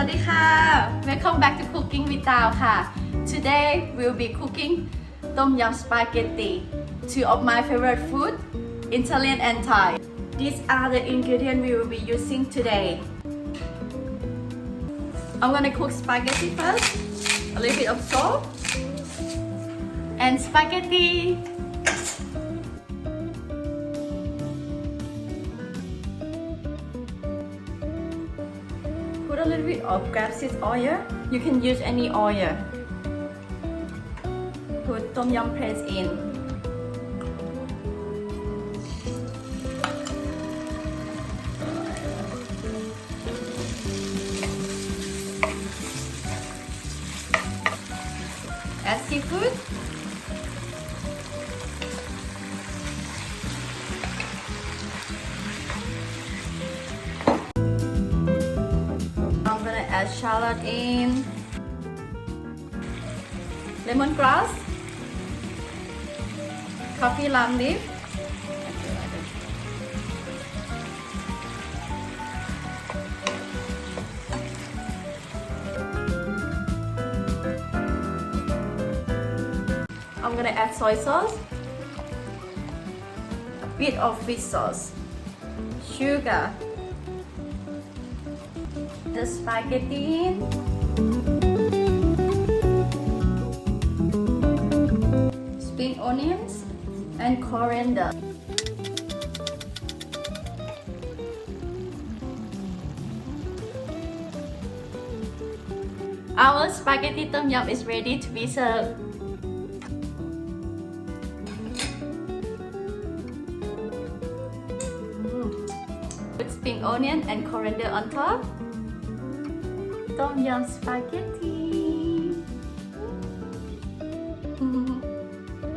ดีค่ะ Welcome back to Cooking with Dao ค่ะ Today we'll be cooking Tom Yum Spaghetti, two of my favorite food, Italian and Thai. These are the ingredients we will be using today. I'm gonna cook spaghetti first, a little bit of salt, and spaghetti. Put a little bit of grapeseed oil. You can use any oil. Put tom yum paste in. Add seafood. I'm gonna add shallot in, lemongrass, coffee lime leaf, I'm gonna add soy sauce, a bit of fish sauce, sugar, the spaghetti in, spring onions, and coriander. Our spaghetti tom yum is ready to be served. Put spring onion and coriander on top. Tom yum spaghetti.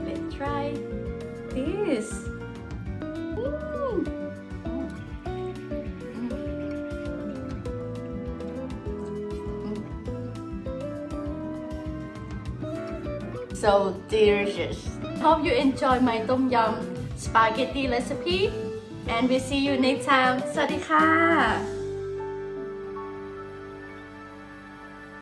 Let's try this. So delicious. Hope you enjoy my tom yum spaghetti recipe, and we'll see you next time. สวัสดีค่ะ